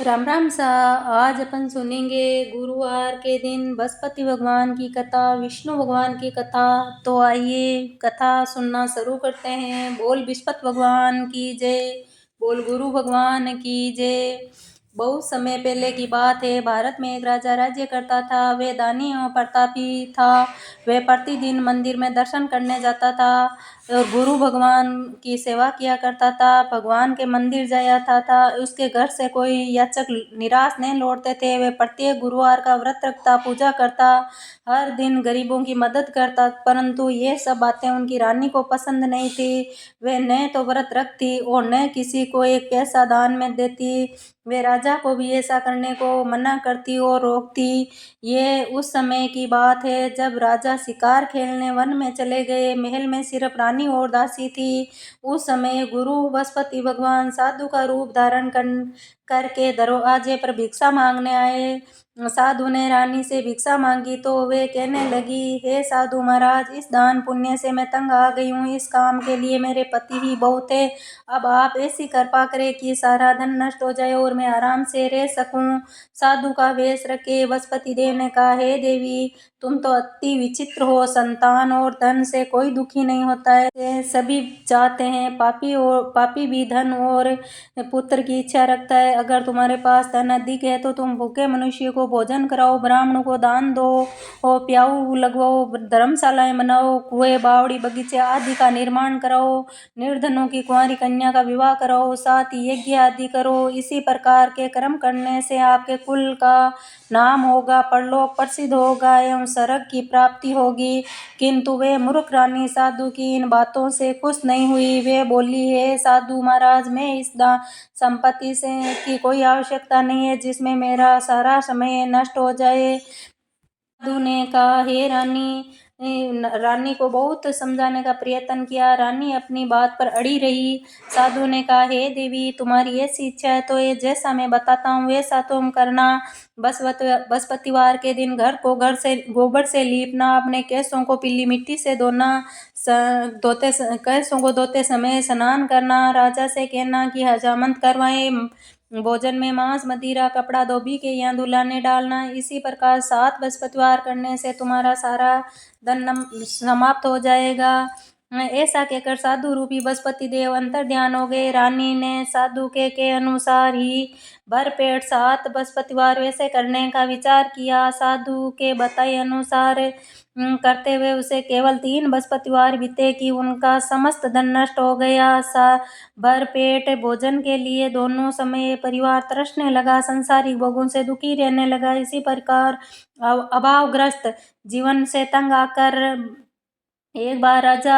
राम राम सा। आज अपन सुनेंगे गुरुवार के दिन बृहस्पति भगवान की कथा, विष्णु भगवान की कथा। तो आइए कथा सुनना शुरू करते हैं। बोल बृहस्पति भगवान की जय, बोल गुरु भगवान की जय। बहुत समय पहले की बात है। भारत में एक राजा राज्य करता था। वह दानी एवं प्रतापी था। वह प्रतिदिन मंदिर में दर्शन करने जाता था और गुरु भगवान की सेवा किया करता था। भगवान के मंदिर जाया था। उसके घर से कोई याचक निराश नहीं लौटते थे। वह प्रत्येक गुरुवार का व्रत रखता, पूजा करता, हर दिन गरीबों की मदद करता। परंतु ये सब बातें उनकी रानी को पसंद नहीं थी। वह न तो व्रत रखती और न किसी को एक पैसा दान में देती। वे राजा को भी ऐसा करने को मना करती और रोकती। ये उस समय की बात है जब राजा शिकार खेलने वन में चले गए। महल में सिर्फ रानी और दासी थी। उस समय गुरु बृहस्पति भगवान साधु का रूप धारण करके दरवाजे पर भिक्षा मांगने आए। साधु ने रानी से भिक्षा मांगी तो वे कहने लगी, हे साधु महाराज, इस दान पुण्य से मैं तंग आ गई हूँ। इस काम के लिए मेरे पति ही बहुत है। अब आप ऐसी कृपा करें कि सारा धन नष्ट हो जाए और मैं आराम से रह सकूं। साधु का वेश रखे बृहस्पति देव ने कहा, हे देवी, तुम तो अति विचित्र हो। संतान और धन से कोई दुखी नहीं होता है, सभी चाहते हैं। पापी भी धन और पुत्र की इच्छा रखता है। अगर तुम्हारे पास धन अधिक है तो तुम भूखे मनुष्य को भोजन कराओ, ब्राह्मणों को दान दो और प्याऊ लगवाओ, धर्मशालाएं बनाओ, कुएं, बावड़ी, बगीचे आदि का निर्माण कराओ, निर्धनों की कुंवारी कन्या का विवाह कराओ, साथ ही यज्ञ आदि करो। इसी प्रकार के कर्म करने से आपके कुल का नाम होगा, परलोक प्रसिद्ध होगा एवं स्वर्ग की प्राप्ति होगी। किंतु वे मूर्ख रानी साधु की इन बातों से खुश नहीं हुई। वे बोली, हे साधु महाराज, मैं इस संपत्ति से की कोई आवश्यकता नहीं है जिसमें मेरा सारा समय नष्ट हो जाए। साधु ने कहा, हे रानी, रानी को बहुत समझाने का प्रयत्न किया। रानी अपनी बात पर अड़ी रही। साधु ने कहा, हे देवी, तुम्हारी ऐसी इच्छा है तो ये जैसा मैं बताता हूँ वैसा तुम करना। बृहस्पतिवार के दिन घर को गोबर से लीपना, अपने केसों को पीली मिट्टी से धोना, केसों को धोते समय स्नान करना, राजा से कहना कि हजामत करवाएं, भोजन में मांस, मदिरा, कपड़ा धोबी के यहाँ दुलाने डालना। इसी प्रकार 7 बृहस्पतिवार करने से तुम्हारा सारा धन समाप्त हो जाएगा। ऐसा कहकर साधु रूपी बृहस्पति देव अंतर ध्यान हो गए। रानी ने साधु के अनुसार ही भरपेट 7 बृहस्पतिवार वैसे करने का विचार किया। साधु के बताए अनुसार करते हुए उसे केवल 3 बृहस्पतिवार बीते कि उनका समस्त धन नष्ट हो गया। भरपेट भोजन के लिए दोनों समय परिवार तरसने लगा, संसारिक भोगों से दुखी रहने लगा। इसी प्रकार अभावग्रस्त जीवन से तंग आकर एक बार राजा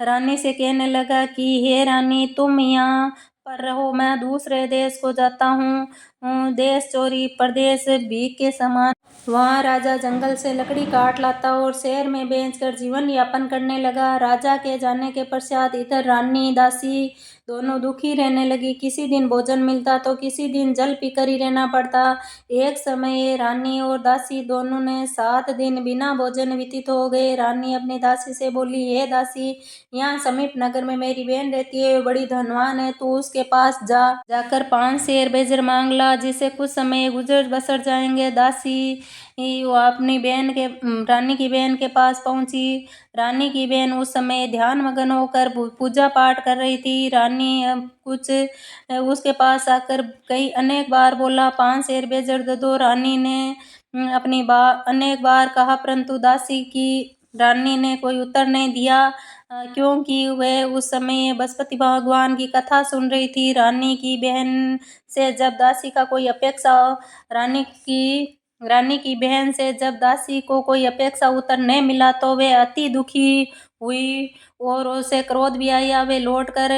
रानी से कहने लगा कि हे रानी, तुम यहाँ पर रहो, मैं दूसरे देश को जाता हूँ। देश चोरी परदेश भीख के समान। वहाँ राजा जंगल से लकड़ी काट लाता और शहर में बेचकर जीवन यापन करने लगा। राजा के जाने के पश्चात इधर रानी दासी दोनों दुखी रहने लगी। किसी दिन भोजन मिलता तो किसी दिन जल पीकर ही रहना पड़ता। एक समय रानी और दासी दोनों ने 7 दिन बिना भोजन व्यतीत हो गए। रानी अपनी दासी से बोली, हे दासी, यहाँ समीप नगर में मेरी बहन रहती है, बड़ी धनवान है। तू उसके पास जाकर 5 शेर बेजर मांग ला, जिसे कुछ समय गुजर बसर जाएंगे। दासी वो अपनी बहन के रानी की बहन के पास पहुंची। रानी की बहन उस समय ध्यान मगन होकर पूजा पाठ कर रही थी। रानी कुछ उसके पास आकर कई अनेक बार बोला, 5 शेर बेजर दे दो। रानी ने अपनी बात अनेक बार कहा, परंतु दासी की रानी ने कोई उत्तर नहीं दिया, क्योंकि वह उस समय बृहस्पति भगवान की कथा सुन रही थी। रानी की बहन से जब दासी का कोई अपेक्षा रानी की बहन से जब दासी को कोई अपेक्षा उत्तर नहीं मिला तो वे अति दुखी हुई और उसे क्रोध भी आया। वे लौटकर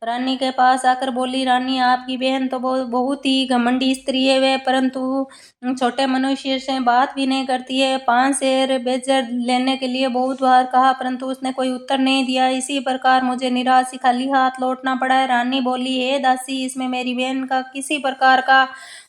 रानी के पास आकर बोली, रानी, आपकी बहन तो बहुत ही घमंडी स्त्री है। वे परंतु छोटे मनुष्य से बात भी नहीं करती है। 5 शेर बेजर लेने के लिए बहुत बार कहा, परंतु उसने कोई उत्तर नहीं दिया। इसी प्रकार मुझे निराश खाली हाथ लौटना पड़ा है। रानी बोली, हे दासी, इसमें मेरी बहन का किसी प्रकार का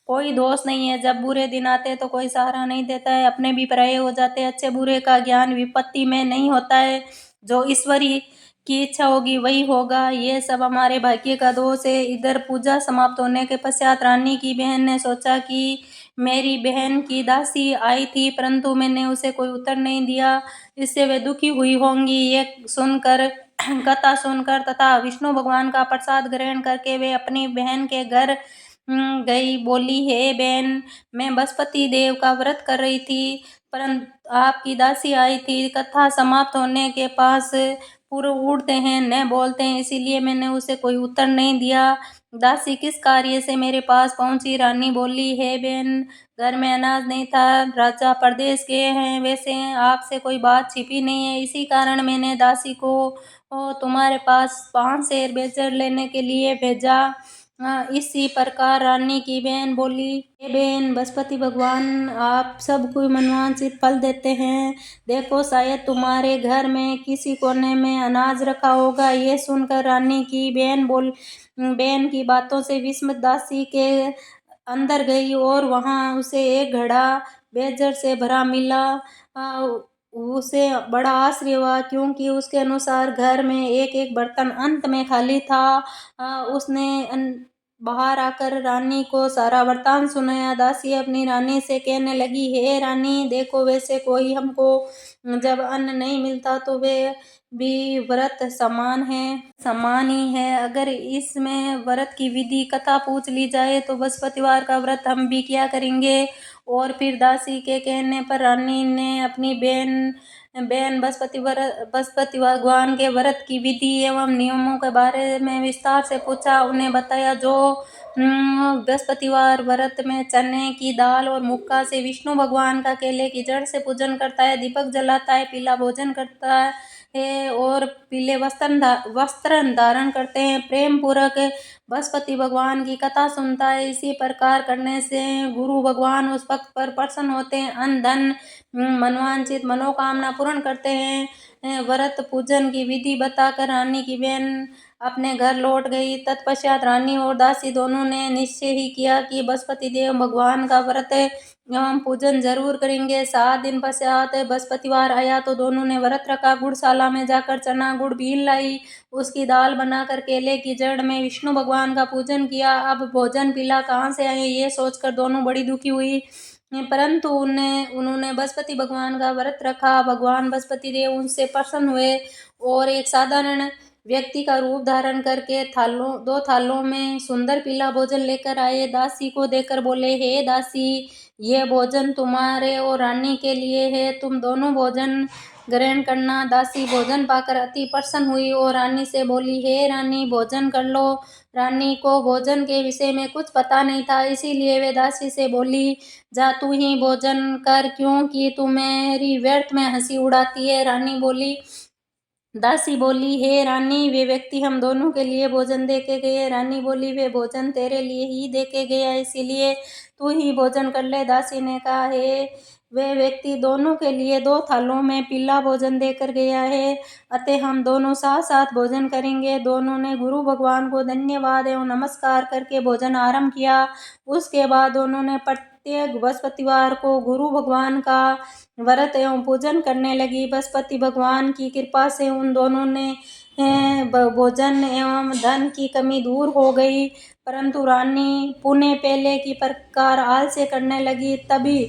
कोई दोष नहीं है। जब बुरे दिन आते हैं तो कोई सहारा नहीं देता है, अपने भी पराये हो जाते हैं। अच्छे बुरे का ज्ञान विपत्ति में नहीं होता है। जो ईश्वरी की इच्छा होगी वही होगा, ये सब हमारे भाग्य का दोष है। इधर पूजा समाप्त होने के पश्चात रानी की बहन ने सोचा कि मेरी बहन की दासी आई थी परंतु मैंने उसे कोई उत्तर नहीं दिया, इससे वे दुखी हुई होंगी। ये सुनकर कथा सुनकर तथा विष्णु भगवान का प्रसाद ग्रहण करके वे अपनी बहन के घर गई। बोली, हे बहन, मैं बृहस्पति देव का व्रत कर रही थी परंतु आपकी दासी आई थी। कथा समाप्त होने के पास पूरे उड़ते हैं न बोलते हैं, इसीलिए मैंने उसे कोई उत्तर नहीं दिया। दासी किस कार्य से मेरे पास पहुंची? रानी बोली, हे बहन, घर में अनाज नहीं था, राजा प्रदेश गए हैं, वैसे आपसे कोई बात छिपी नहीं है, इसी कारण मैंने दासी को तुम्हारे पास 5 शेर बेचर लेने के लिए भेजा। इसी प्रकार रानी की बहन बोली, हे बहन, बृहस्पति भगवान आप सबको मनवांछित फल देते हैं, देखो शायद तुम्हारे घर में किसी कोने में अनाज रखा होगा। ये सुनकर रानी की बहन की बातों से विस्मित दासी के अंदर गई और वहां उसे एक घड़ा बेजर से भरा मिला। उसे बड़ा आश्चर्य हुआ क्योंकि उसके अनुसार घर में एक एक बर्तन अंत में खाली था। उसने बाहर आकर रानी को सारा वृतांत सुनाया। दासी अपनी रानी से कहने लगी, हे रानी, देखो वैसे कोई हमको जब अन्न नहीं मिलता तो वे भी व्रत समान ही है। अगर इसमें व्रत की विधि कथा पूछ ली जाए तो बृहस्पतिवार का व्रत हम भी किया करेंगे। और फिर दासी के कहने पर रानी ने अपनी बहन बृहस्पति भगवान के व्रत की विधि एवं नियमों के बारे में विस्तार से पूछा। उन्हें बताया जो बृहस्पतिवार व्रत में चने की दाल और मुक्का से विष्णु भगवान का केले की जड़ से पूजन करता है, दीपक जलाता है, पीला भोजन करता है और पीले वस्त्र धारण करते हैं, प्रेम पूर्वक बृहस्पति भगवान की कथा सुनता है। इसी प्रकार करने से गुरु भगवान उस भक्त पर प्रसन्न होते हैं, अन्न धन मनवांछित मनोकामना पूर्ण करते हैं। व्रत पूजन की विधि बताकर रानी की बहन अपने घर लौट गई। तत्पश्चात रानी और दासी दोनों ने निश्चय ही किया कि बृहस्पति देव भगवान का व्रत एवं पूजन जरूर करेंगे। 7 दिन पश्चात बृहस्पतिवार आया तो दोनों ने व्रत रखा। गुड़शाला में जाकर चना गुड़ भील लाई, उसकी दाल बनाकर केले की जड़ में विष्णु भगवान का पूजन किया। अब भोजन पीला कहाँ से आए ये सोचकर दोनों बड़ी दुखी हुई, परंतु उन्होंने बृहस्पति भगवान का व्रत रखा। भगवान बृहस्पति देव उनसे प्रसन्न हुए और एक साधारण व्यक्ति का रूप धारण करके 2 थालों में सुंदर पीला भोजन लेकर आए। दासी को देकर बोले, हे दासी, ये भोजन तुम्हारे और रानी के लिए है, तुम दोनों भोजन ग्रहण करना। दासी भोजन पाकर अति प्रसन्न हुई और रानी से बोली, हे रानी, भोजन कर लो। रानी को भोजन के विषय में कुछ पता नहीं था, इसीलिए वे दासी से बोली, जा तू ही भोजन कर, क्योंकि तू मेरी व्यर्थ में हंसी उड़ाती है। दासी बोली, हे रानी, वे व्यक्ति हम दोनों के लिए भोजन दे के गए। रानी बोली, वे भोजन तेरे लिए ही दे के गया, इसीलिए तू ही भोजन कर ले। दासी ने कहा, हे, वे व्यक्ति दोनों के लिए 2 थालों में पीला भोजन देकर गया है, अतः हम दोनों साथ साथ भोजन करेंगे। दोनों ने गुरु भगवान को धन्यवाद एवं नमस्कार करके भोजन आरंभ किया। उसके बाद दोनों ने प्रत्येक बृहस्पतिवार को गुरु भगवान का व्रत एवं पूजन करने लगी। बृहस्पति भगवान की कृपा से उन दोनों ने भोजन एवं धन की कमी दूर हो गई, परंतु रानी पुनः पहले की प्रकार आलस्य करने लगी। तभी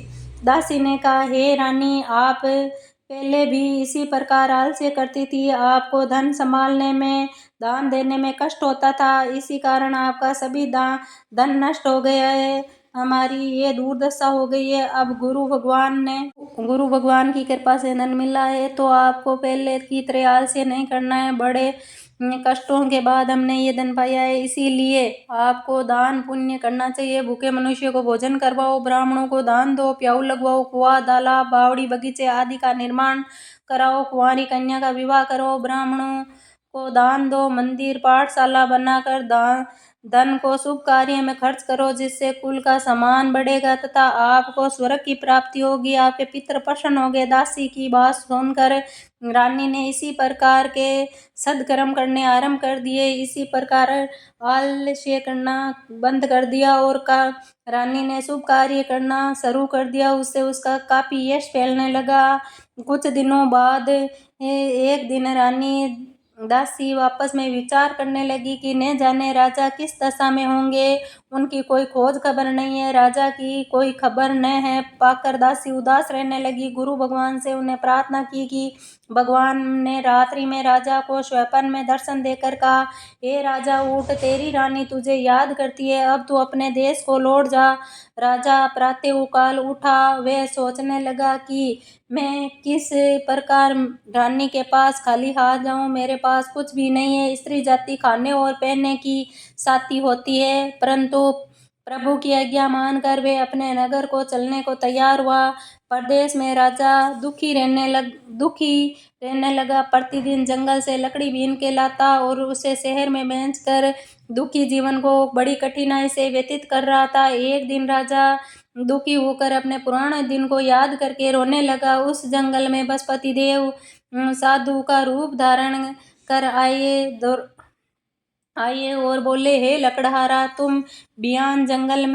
दासी ने कहा, हे रानी, आप पहले भी इसी प्रकार आलस्य करती थी, आपको धन संभालने में, दान देने में कष्ट होता था, इसी कारण आपका सभी धन नष्ट हो गया है, हमारी ये दुर्दशा हो गई है। अब गुरु भगवान की कृपा से धन मिला है तो आपको पहले की तरह आलस्य नहीं करना है। बड़े कष्टों के बाद हमने ये धन पाया है, इसीलिए आपको दान पुण्य करना चाहिए। भूखे मनुष्य को भोजन करवाओ, ब्राह्मणों को दान दो, प्याऊ लगवाओ, कुआं, तालाब, बावड़ी, बगीचे आदि का निर्माण कराओ, कुंवारी कन्या का विवाह करो, ब्राह्मणों को दान दो, मंदिर पाठशाला बनाकर धन को शुभ कार्य में खर्च करो, जिससे कुल का सम्मान बढ़ेगा तथा आपको स्वर्ग की प्राप्ति होगी, आपके पितृ प्रसन्न होंगे। दासी की बात सुनकर रानी ने इसी प्रकार के सद्कर्म करने आरंभ कर दिए। इसी प्रकार आलस्य करना बंद कर दिया और रानी ने शुभ कार्य करना शुरू कर दिया। उससे उसका काफी यश फैलने लगा। कुछ दिनों बाद एक दिन रानी दासी आपस में विचार करने लगी कि न जाने राजा किस दशा में होंगे, उनकी कोई खोज खबर नहीं है, राजा की कोई खबर न है। पाकर दासी उदास रहने लगी। गुरु भगवान से उन्हें प्रार्थना की कि भगवान ने रात्रि में राजा को स्वप्न में दर्शन देकर कहा, हे राजा उठ, तेरी रानी तुझे याद करती है, अब तू अपने देश को लौट जा। राजा प्रातःकाल उठा। वह सोचने लगा कि मैं किस प्रकार रानी के पास खाली हाथ जाऊं, मेरे पास कुछ भी नहीं है। स्त्री जाति खाने और पहनने की साथी होती है, परंतु प्रभु की आज्ञा मानकर वे अपने नगर को चलने को तैयार हुआ। प्रदेश में राजा दुखी रहने लगा। प्रतिदिन जंगल से लकड़ी बीन के लाता और उसे शहर में बेचकर दुखी जीवन को बड़ी कठिनाई से व्यतीत कर रहा था। एक दिन राजा दुखी होकर अपने पुराने दिन को याद करके रोने लगा। उस जंगल में बसपति देव साधु का रूप धारण कर आए और बोले, हे लकड़हारा, तुम बियान जंगल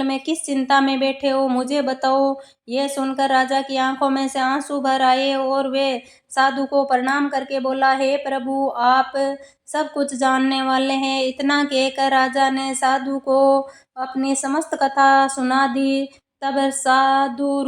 में किस चिंता में बैठे हो, मुझे बताओ। यह सुनकर राजा की आंखों में से आंसू भर आए और वे साधु को प्रणाम करके बोला, हे प्रभु, आप सब कुछ जानने वाले हैं। इतना कहकर राजा ने साधु को अपनी समस्त कथा सुना दी। तब साधु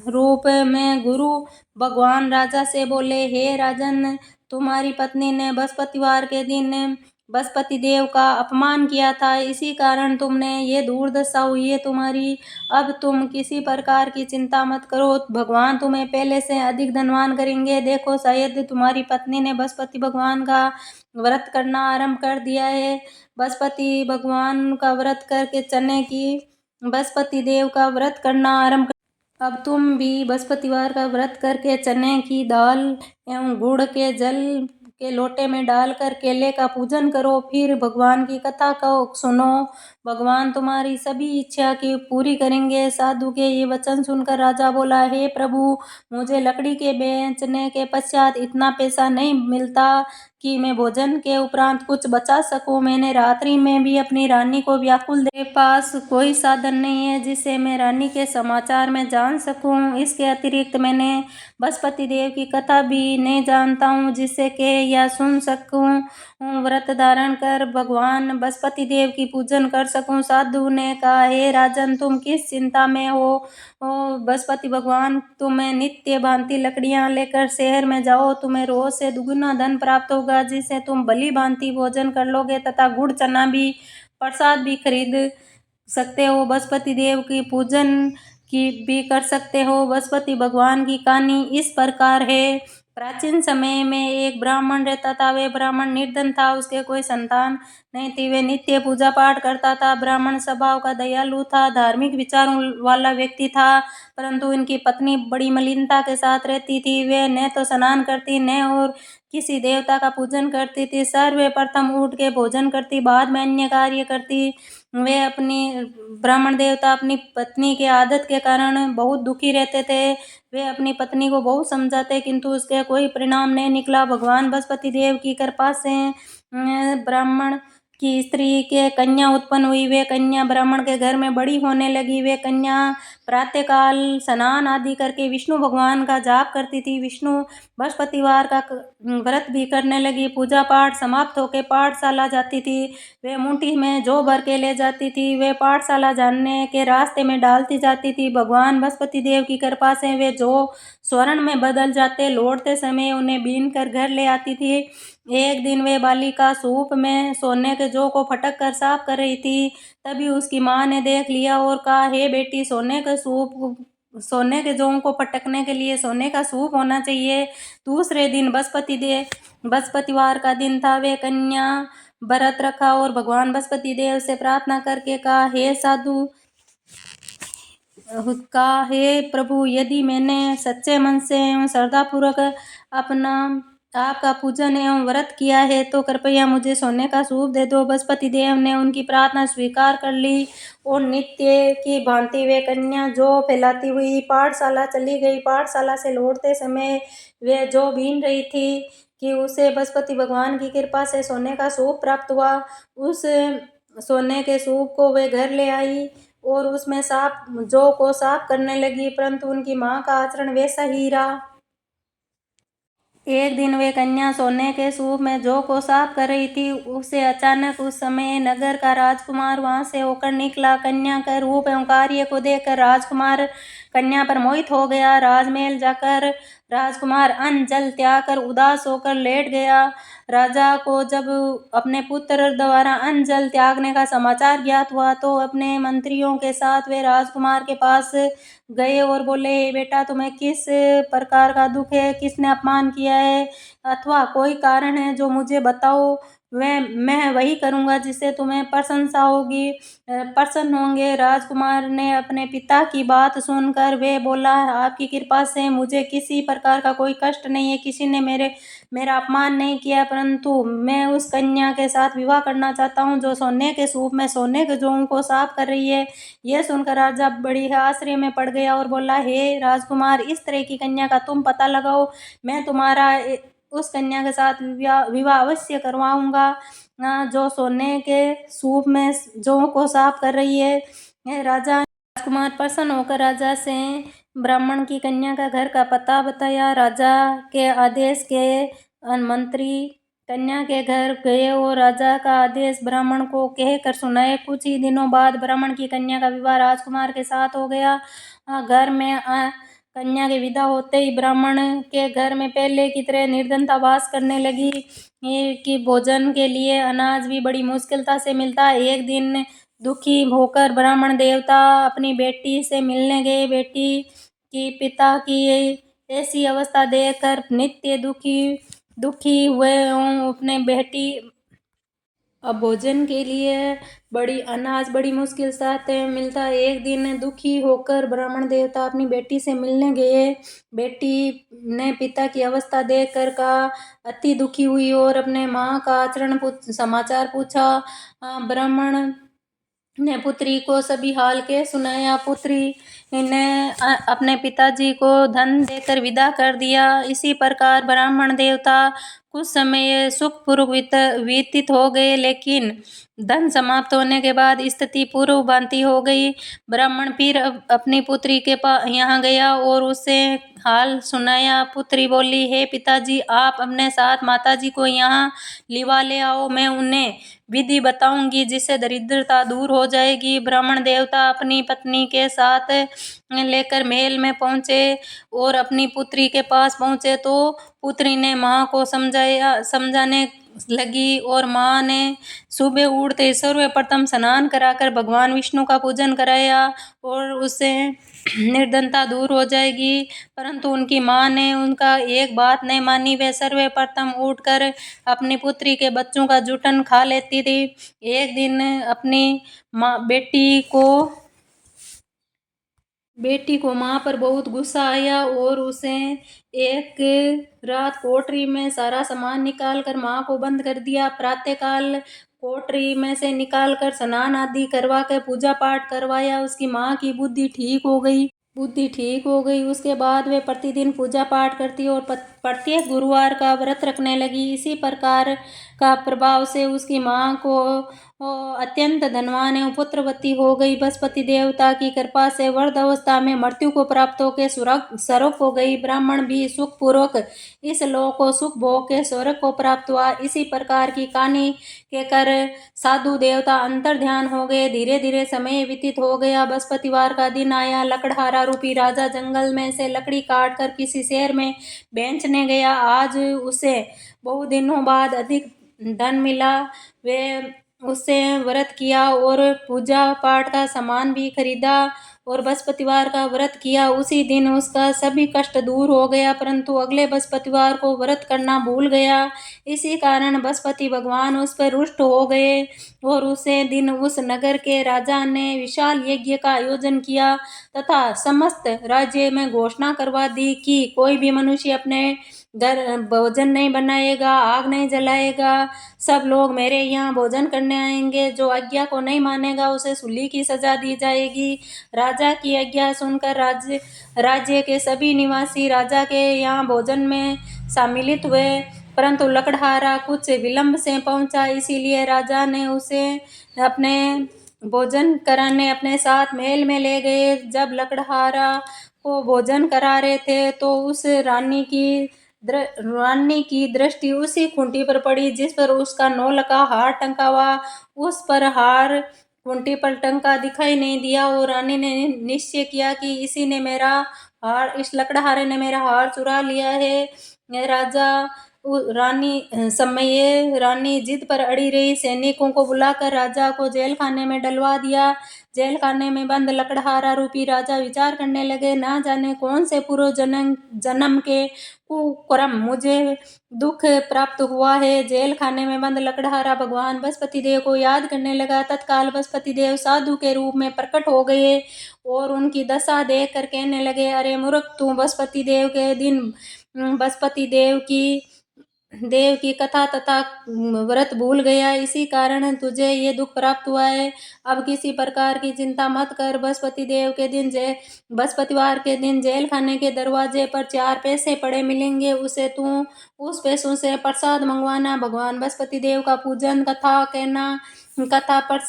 रूप में गुरु भगवान राजा से बोले, हे राजन, तुम्हारी पत्नी ने बृहस्पतिवार के दिन बृहस्पति देव का अपमान किया था, इसी कारण तुमने ये दुर्दशा हुई है तुम्हारी। अब तुम किसी प्रकार की चिंता मत करो, भगवान तुम्हें पहले से अधिक धनवान करेंगे। देखो, शायद तुम्हारी पत्नी ने बृहस्पति भगवान का व्रत करना आरंभ कर दिया है। बृहस्पति भगवान का व्रत करके बृहस्पति देव का व्रत करना आरंभ। अब तुम भी बृहस्पतिवार का व्रत करके चने की दाल एवं गुड़ के जल के लोटे में डालकर केले का पूजन करो, फिर भगवान की कथा को सुनो। भगवान तुम्हारी सभी इच्छा की पूरी करेंगे। साधु के ये वचन सुनकर राजा बोला, हे प्रभु, मुझे लकड़ी के बेचने के पश्चात इतना पैसा नहीं मिलता कि मैं भोजन के उपरांत कुछ बचा सकूं। मैंने रात्रि में भी अपनी रानी को व्याकुल मेरे पास कोई साधन नहीं है जिससे मैं रानी के समाचार में जान सकूं। इसके अतिरिक्त मैंने बृहस्पति देव की कथा भी नहीं जानता हूँ जिससे कि या सुन सकूं, व्रत धारण कर भगवान बृहस्पति देव की पूजन कर सकूं। साधु ने कहा, हे राजन, तुम किस चिंता में हो? बृहस्पति भगवान तुम्हें नित्य भांति लकड़ियां लेकर शहर में जाओ, तुम्हें रोज से दुगुना धन प्राप्त होगा जिससे तुम भली भांति भोजन कर लोगे तथा गुड़ चना भी प्रसाद भी खरीद सकते हो। बृहस्पति देव की पूजन की भी कर सकते हो। बृहस्पति भगवान की कहानी इस प्रकार है। प्राचीन समय में एक ब्राह्मण रहता था। वह ब्राह्मण निर्धन था, उसके कोई संतान नहीं थी। वह नित्य पूजा पाठ करता था। ब्राह्मण स्वभाव का दयालु था, धार्मिक विचारों वाला व्यक्ति था, परंतु इनकी पत्नी बड़ी मलिनता के साथ रहती थी। वह न तो स्नान करती न और किसी देवता का पूजन करती थी। सर्वप्रथम उठ के भोजन करती, बाद में अन्य कार्य करती। वे अपनी ब्राह्मण देवता अपनी पत्नी के आदत के कारण बहुत दुखी रहते थे। वे अपनी पत्नी को बहुत समझाते किंतु उसके कोई परिणाम नहीं निकला। भगवान बृहस्पति देव की कृपा से ब्राह्मण की स्त्री के कन्या उत्पन्न हुई। वे कन्या ब्राह्मण के घर में बड़ी होने लगी। वे कन्या प्रातःकाल स्नान आदि करके विष्णु भगवान का जाप करती थी। विष्णु बृहस्पतिवार का व्रत भी करने लगी। पूजा पाठ समाप्त होकर पाठशाला जाती थी। वे मुट्ठी में जौ भर के ले जाती थी। वे पाठशाला जाने के रास्ते में डालती जाती थी। भगवान बृहस्पति देव की कृपा से वे जौ स्वर्ण में बदल जाते। लौटते समय उन्हें बीन कर घर ले आती थी। एक दिन वे बालिका सूप में सोने के जौ को फटक कर साफ कर रही थी। तभी उसकी माँ ने देख लिया और कहा, हे बेटी, सोने के जौ को फटकने के लिए सोने का सूप होना चाहिए। दूसरे दिन बृहस्पतिवार का दिन था। वे कन्या व्रत रखा और भगवान बृहस्पति देव से प्रार्थना करके कहा, हे प्रभु, यदि मैंने सच्चे मन से एवं श्रद्धापूर्वक अपना आपका पूजन एवं व्रत किया है तो कृपया मुझे सोने का सूप दे दो। बृहस्पति देव ने उनकी प्रार्थना स्वीकार कर ली और नित्य की भांति वे कन्या जो फैलाती हुई पाठशाला चली गई। पाठशाला से लौटते समय वे जो बीन रही थी कि उसे बृहस्पति भगवान की कृपा से सोने का सूप प्राप्त हुआ। उस सोने के सूप को वे घर ले आई और उसमें जौ को साफ करने लगी, परंतु उनकी माँ का आचरण वैसा ही रहा। एक दिन वे कन्या सोने के सूप में जौ को साफ कर रही थी। उसे अचानक उस समय नगर का राजकुमार वहां से होकर निकला। कन्या के रूप एवं कार्य को देखकर राजकुमार कन्या पर मोहित हो गया। राजमहल जाकर राजकुमार अन्न जल त्याग कर उदास होकर लेट गया। राजा को जब अपने पुत्र द्वारा अन्न जल त्यागने का समाचार ज्ञात हुआ तो अपने मंत्रियों के साथ वे राजकुमार के पास गए और बोले, "हे बेटा, तुम्हें किस प्रकार का दुख है? किसने अपमान किया है अथवा कोई कारण है जो मुझे बताओ, मैं वही करूँगा जिससे तुम्हें प्रशंसा होगी, प्रसन्न होंगे।" राजकुमार ने अपने पिता की बात सुनकर वे बोला, "आपकी कृपा से मुझे किसी प्रकार का कोई कष्ट नहीं है, किसी ने मेरा अपमान नहीं किया, परंतु मैं उस कन्या के साथ विवाह करना चाहता हूँ जो सोने के सूप में सोने के जौं को साफ कर रही है।" यह सुनकर राजा बड़ी आश्चर्य में पड़ गया और बोला, "हे राजकुमार, इस तरह की कन्या का तुम पता लगाओ, मैं तुम्हारा उस कन्या के साथ विवाह अवश्य करवाऊंगा जो सोने के सूप में जौ को साफ कर रही है।" राजकुमार प्रसन्न होकर राजा से ब्राह्मण की कन्या का घर का पता बताया। राजा के आदेश के मंत्री कन्या के घर गए और राजा का आदेश ब्राह्मण को कहकर सुनाए। कुछ ही दिनों बाद ब्राह्मण की कन्या का विवाह राजकुमार के साथ हो गया। घर में कन्या के विदा होते ही ब्राह्मण के घर में पहले की तरह निर्धनता वास करने लगी कि भोजन के लिए अनाज भी बड़ी मुश्किलता से मिलता। एक दिन दुखी होकर ब्राह्मण देवता अपनी बेटी से मिलने गए। बेटी की पिता की ऐसी अवस्था देखकर नित्य दुखी हुए एवं अपने बेटी अब भोजन के लिए अनाज बड़ी मुश्किल से मिलता। एक दिन दुखी होकर ब्राह्मण देवता अपनी बेटी से मिलने गए। बेटी ने पिता की अवस्था देखकर कहा, अति दुखी हुई और अपने माँ का आचरण समाचार पूछा। ब्राह्मण ने पुत्री को सभी हाल के सुनाया। पुत्री ने अपने पिताजी को धन देकर विदा कर दिया। इसी प्रकार ब्राह्मण देवता कुछ समय सुखपूर्वक व्यतीत हो गए, लेकिन धन समाप्त होने के बाद स्थिति पूर्व भांति हो गई। ब्राह्मण फिर अपनी पुत्री के पास यहाँ गया और उससे हाल सुनाया। पुत्री बोली, "हे पिताजी, आप अपने साथ माताजी को यहाँ लिवा ले आओ, मैं उन्हें विधि बताऊंगी जिससे दरिद्रता दूर हो जाएगी।" ब्राह्मण देवता अपनी पत्नी के साथ लेकर महल में पहुंचे और अपनी पुत्री के पास पहुंचे तो पुत्री ने माँ को समझाने लगी और माँ ने सुबह उठते सर्वप्रथम स्नान कराकर भगवान विष्णु का पूजन कराया और उससे निर्धनता दूर हो जाएगी। परंतु उनकी माँ ने उनका एक बात नहीं मानी। वे सर्वप्रथम उठकर अपनी पुत्री के बच्चों का जूठन खा लेती थी। एक दिन अपनी बेटी को माँ पर बहुत गुस्सा आया और उसे एक रात कोठरी में सारा सामान निकालकर माँ को बंद कर दिया। प्रातःकाल कोठरी में से निकालकर स्नान आदि करवा कर पूजा पाठ करवाया। उसकी माँ की बुद्धि ठीक हो गई। उसके बाद वे प्रतिदिन पूजा पाठ करती और प्रत्येक गुरुवार का व्रत रखने लगी। इसी प्रकार का प्रभाव से उसकी माँ को अत्यंत धनवान एवं पुत्रवती हो गई। बृहस्पति देवता की कृपा से वृद्धावस्था में मृत्यु को प्राप्त होकर स्वर्ग हो गई। ब्राह्मण भी सुख पूर्वक इस लोक को सुख भोग के स्वर्ग को प्राप्त हुआ। इसी प्रकार की कहानी कहकर साधु देवता अंतर ध्यान हो गए। धीरे धीरे समय व्यतीत हो गया। बृहस्पतिवार का दिन आया। लकड़हारा रूपी राजा जंगल में से लकड़ी काट कर किसी शहर में बेचने गया। आज उसे बहुत दिनों बाद अधिक धन मिला। वे उससे व्रत किया और पूजा पाठ का सामान भी खरीदा और बृहस्पतिवार का व्रत किया। उसी दिन उसका सभी कष्ट दूर हो गया, परंतु अगले बृहस्पतिवार को व्रत करना भूल गया। इसी कारण बृहस्पति भगवान उस पर रुष्ट हो गए और उसे दिन उस नगर के राजा ने विशाल यज्ञ का आयोजन किया तथा समस्त राज्य में घोषणा करवा दी कि कोई भी मनुष्य अपने घर भोजन नहीं बनाएगा, आग नहीं जलाएगा। सब लोग मेरे यहाँ भोजन करने आएंगे। जो आज्ञा को नहीं मानेगा उसे सूली की सजा दी जाएगी। राजा की आज्ञा सुनकर राज्य के सभी निवासी राजा के यहाँ भोजन में सम्मिलित हुए, परंतु लकड़हारा कुछ विलंब से पहुंचा। इसीलिए राजा ने उसे अपने भोजन कराने अपने साथ महल में ले गए। जब लकड़हारा को भोजन करा रहे थे तो उस रानी की रानी की दृष्टि उसी खूंटी पर पड़ी जिस पर उसका नौलखा हार टंका हुआ। उस पर हार खूंटी पर टंका दिखाई नहीं दिया और रानी ने निश्चय किया कि इसी ने मेरा हार, इस लकड़हारे ने मेरा हार चुरा लिया है। राजा रानी जिद पर अड़ी रही। सैनिकों को बुलाकर राजा को जेल खाने में डलवा दिया। जेल खाने में बंद लकड़हारा रूपी राजा विचार करने लगे, ना जाने कौन से पूर्व जन्म के कुकर्म मुझे दुख प्राप्त हुआ है। जेल खाने में बंद लकड़हारा भगवान बृहस्पति देव को याद करने लगा। तत्काल बृहस्पति देव साधु के रूप में प्रकट हो गए और उनकी दशा देख कर कहने लगे, अरे मूर्ख, तू बृहस्पति देव के दिन बृहस्पति देव की कथा तथा व्रत भूल गया, इसी कारण तुझे ये दुख प्राप्त हुआ है। अब किसी प्रकार की चिंता मत कर। बृहस्पतिवार के दिन जेल खाने के दरवाजे पर 4 पैसे पड़े मिलेंगे, उसे तू उस पैसों से प्रसाद मंगवाना, भगवान बृहस्पति देव का पूजन कथा कहना, कथा पर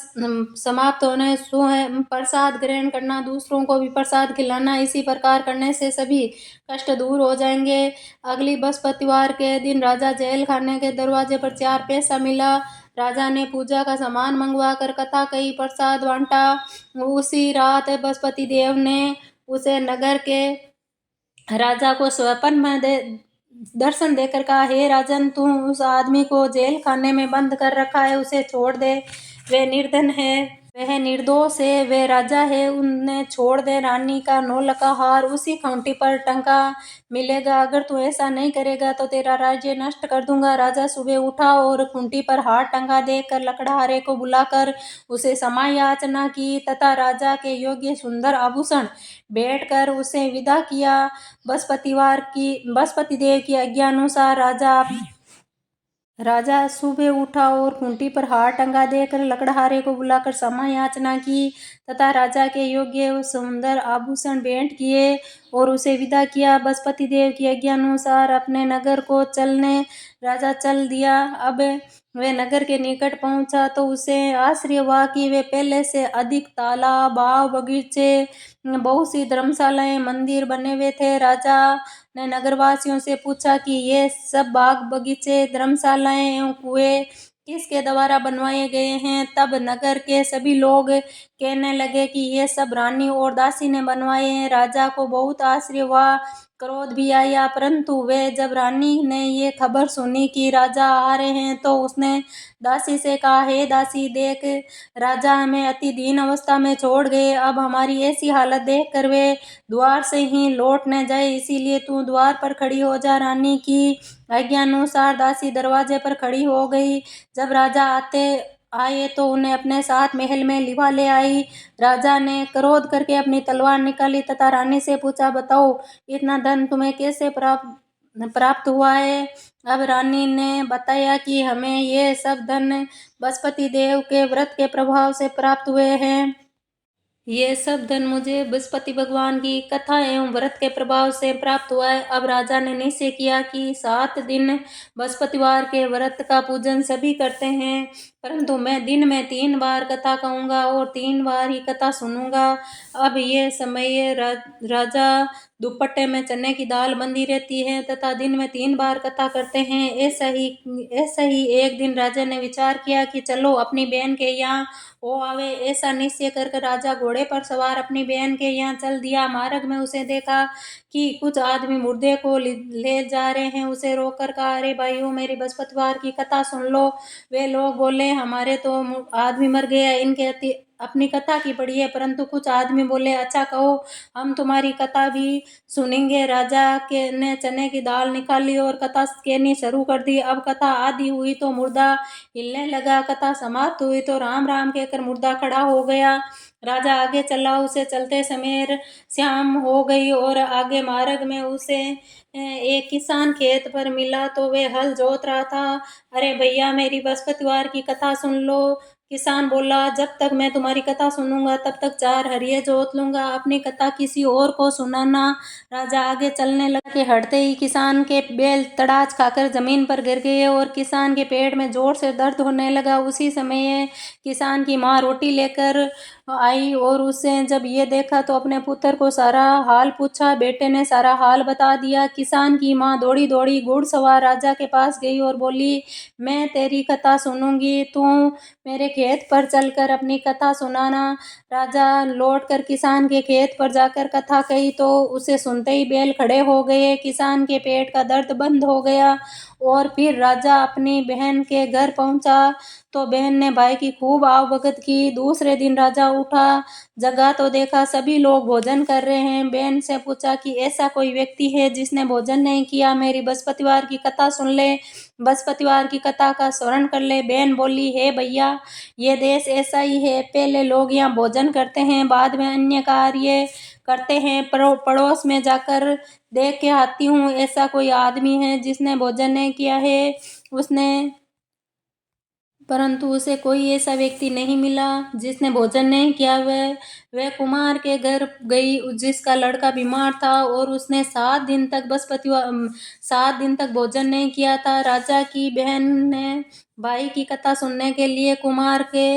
समाप्त होने स्वयं प्रसाद ग्रहण करना, दूसरों को भी प्रसाद खिलाना। इसी प्रकार करने से सभी कष्ट दूर हो जाएंगे। अगली बृहस्पतिवार के दिन राजा जेल खाने के दरवाजे पर 4 पैसा मिला। राजा ने पूजा का सामान मंगवा कर कथा कही, प्रसाद बांटा। उसी रात बृहस्पति देव ने उसे नगर के राजा को स्वप्न में दर्शन देकर कहा, हे राजन, तू उस आदमी को जेल खाने में बंद कर रखा है, उसे छोड़ दे। वह निर्धन है, वह निर्दोष है, वह राजा है, उन्हें छोड़ दे। रानी का नौलखा हार उसी खूंटी पर टंका मिलेगा। अगर तू ऐसा नहीं करेगा तो तेरा राज्य नष्ट कर दूंगा। राजा सुबह उठा और खूंटी पर हार टंगा देखकर लकड़हारे को बुलाकर उसे क्षमा याचना की तथा राजा के योग्य सुंदर आभूषण भेंट कर उसे विदा किया। बृहस्पति देव की आज्ञानुसार राजा सुबह उठा और खूंटी पर हार टंगा देकर लकड़हारे को बुलाकर क्षमा याचना की तथा राजा के योग्य सुंदर आभूषण भेंट किए और उसे विदा किया। बृहस्पति देव की आज्ञानुसार अपने नगर को चलने राजा चल दिया। अब वे नगर के निकट पहुंचा तो उसे आश्चर्य हुआ कि वे पहले से अधिक तालाब, बाग, बगीचे, बहुत सी धर्मशालाएं, मंदिर बने हुए थे। राजा ने नगरवासियों से पूछा कि ये सब बाग, बगीचे, धर्मशालाएं एवं कुएं किसके द्वारा बनवाए गए हैं। तब नगर के सभी लोग कहने लगे कि ये सब रानी और दासी ने बनवाए हैं। राजा को बहुत आश्चर्य हुआ, क्रोध भी आया, परंतु वे जब रानी ने ये खबर सुनी कि राजा आ रहे हैं तो उसने दासी से कहा, हे दासी, देख, राजा हमें अति दीन अवस्था में छोड़ गए। अब हमारी ऐसी हालत देख कर वे द्वार से ही लौट न जाए, इसीलिए तू द्वार पर खड़ी हो जा। रानी की आज्ञानुसार दासी दरवाजे पर खड़ी हो गई। जब राजा आए तो उन्हें अपने साथ महल में लिवा ले आई। राजा ने क्रोध करके अपनी तलवार निकाली तथा रानी से पूछा, बताओ, इतना धन तुम्हें कैसे प्राप्त हुआ है। अब रानी ने बताया कि हमें ये सब धन बृहस्पति देव के व्रत के प्रभाव से प्राप्त हुए हैं। ये सब धन मुझे बृहस्पति भगवान की कथा एवं व्रत के प्रभाव से प्राप्त हुआ है। अब राजा ने निश्चय किया कि 7 दिन बृहस्पतिवार के व्रत का पूजन सभी करते हैं, परंतु मैं दिन में 3 बार कथा कहूँगा और 3 बार ही कथा सुनूंगा। अब ये समय राजा दुपट्टे में चने की दाल बंधी रहती है तथा दिन में 3 बार कथा करते हैं। ऐसा ही एक दिन राजा ने विचार किया कि चलो अपनी बहन के यहाँ हो आवे। ऐसा निश्चय कर राजा घोड़े पर सवार अपनी बहन के यहाँ चल दिया। मार्ग में उसे देखा कि कुछ आदमी मुर्दे को ले जा रहे हैं। उसे रोककर कहा, अरे भाइयों, मेरी बृहस्पतिवार की कथा सुन लो। वे लोग बोले, हमारे तो आदमी मर गया, इनके अपनी कथा की पड़ी है। परंतु कुछ आदमी बोले, अच्छा कहो, हम तुम्हारी कथा भी सुनेंगे। राजा के ने चने की दाल निकाली और कथा कहनी शुरू कर दी। अब कथा आधी हुई तो मुर्दा हिलने लगा। कथा समाप्त हुई तो राम राम कहकर मुर्दा खड़ा हो गया। राजा आगे चला। उसे चलते समय शाम हो गई और आगे मार्ग में उसे एक किसान खेत पर मिला तो वे हल जोत रहा था। अरे भैया, मेरी बृहस्पतिवार की कथा सुन लो। किसान बोला, जब तक मैं तुम्हारी कथा सुनूंगा तब तक 4 हरिये जोत लूंगा, अपनी कथा किसी और को सुनाना। राजा आगे चलने लगा कि हटते ही किसान के बैल तड़ाच खाकर जमीन पर गिर गए और किसान के पेट में जोर से दर्द होने लगा। उसी समय किसान की माँ रोटी लेकर आई और उसने जब ये देखा तो अपने पुत्र को सारा हाल पूछा। बेटे ने सारा हाल बता दिया। किसान की माँ दौड़ी दौड़ी घुड़सवार राजा के पास गई और बोली, मैं तेरी कथा सुनूंगी, तू मेरे खेत पर चलकर अपनी कथा सुनाना। राजा लौटकर किसान के खेत पर जाकर कथा कही तो उसे सुनते ही बैल खड़े हो गए। किसान के पेट का दर्द बंद हो गया और फिर राजा अपनी बहन के घर पहुंचा तो बहन ने भाई की खूब आवभगत की। दूसरे दिन राजा उठा, जगा तो देखा सभी लोग भोजन कर रहे हैं। बहन से पूछा कि ऐसा कोई व्यक्ति है जिसने भोजन नहीं किया, मेरी बृहस्पतिवार की कथा सुन ले, बृहस्पतिवार की कथा का स्मरण कर ले। बहन बोली, है भैया, ये देश ऐसा ही है, पहले लोग यहाँ भोजन करते हैं, बाद में अन्य कार्य करते हैं। पड़ोस में जाकर देख के आती हूँ, ऐसा कोई आदमी है जिसने भोजन नहीं किया है, परंतु उसे कोई ऐसा व्यक्ति नहीं मिला जिसने भोजन नहीं किया। वह कुमार के घर गई जिसका लड़का बीमार था और उसने 7 दिन तक भोजन नहीं किया था। राजा की बहन ने भाई की कथा सुनने के लिए कुमार के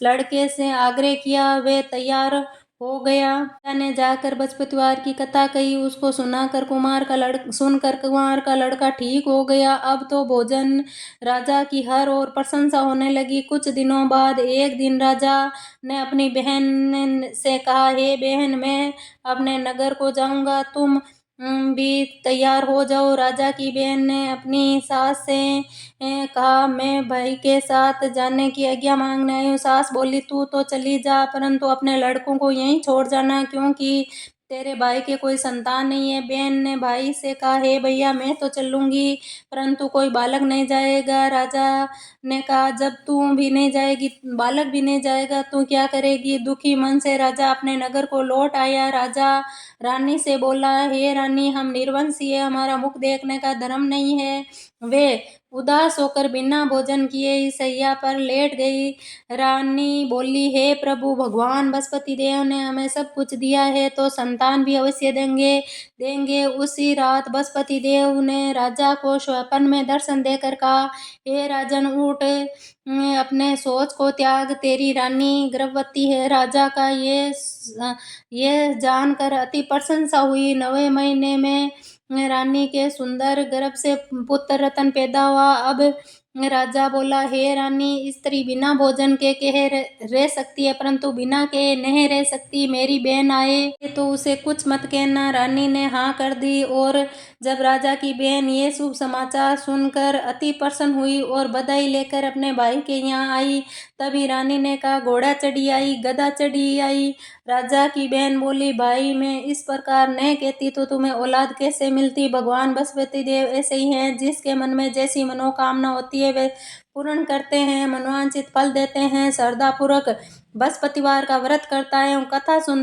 लड़के से आग्रह किया। वे तैयार हो गया। राजा ने जाकर बृहस्पतिवार की कथा कही, उसको सुनकर कुमार का लड़का ठीक हो गया। अब तो भोजन राजा की हर ओर प्रशंसा होने लगी। कुछ दिनों बाद एक दिन राजा ने अपनी बहन से कहा, हे बहन, मैं अपने नगर को जाऊंगा, तुम भी तैयार हो जाओ। राजा की बहन ने अपनी सास से कहा, मैं भाई के साथ जाने की आज्ञा मांगने आई हूँ। सास बोली, तू तो चली जा, परंतु अपने लड़कों को यहीं छोड़ जाना, क्योंकि तेरे भाई के कोई संतान नहीं है। बहन ने भाई से कहा, हे भैया, मैं तो चलूंगी, परंतु कोई बालक नहीं जाएगा। राजा ने कहा, जब तू भी नहीं जाएगी, बालक भी नहीं जाएगा, तू क्या करेगी। दुखी मन से राजा अपने नगर को लौट आया। राजा रानी से बोला, हे रानी, हम निर्वंशी है, हमारा मुख देखने का धर्म नहीं है। वे उदास होकर बिना भोजन किए ही शैया पर लेट गई। रानी बोली, हे प्रभु, भगवान बृहस्पति देव ने हमें सब कुछ दिया है तो संतान भी अवश्य देंगे। उसी रात बृहस्पति देव ने राजा को स्वप्न में दर्शन देकर कहा, हे राजन, उठ, अपने सोच को त्याग, तेरी रानी गर्भवती है। राजा का ये जानकर अति प्रसन्नता हुई। 9वें महीने में रानी के सुंदर गर्भ से पुत्र रतन पैदा हुआ। अब राजा बोला, हे रानी, स्त्री बिना भोजन के कह रह सकती है, परंतु बिना के नहीं रह सकती। मेरी बहन आए तो उसे कुछ मत कहना। रानी ने हाँ कर दी और जब राजा की बहन ये शुभ समाचार सुनकर अति प्रसन्न हुई और बधाई लेकर अपने भाई के यहाँ आई, तभी रानी ने कहा, घोड़ा चढ़ी आई, गधा चढ़ी आई। राजा की बहन बोली, भाई, मैं इस प्रकार नहीं कहती तो तुम्हें औलाद कैसे मिलती। भगवान बृहस्पति देव ऐसे ही हैं, जिसके मन में जैसी मनोकामना होती है वे पूर्ण करते हैं, मनोवांछित फल देते हैं। श्रद्धापूर्वक बृहस्पतिवार का व्रत करता है, कथा सुन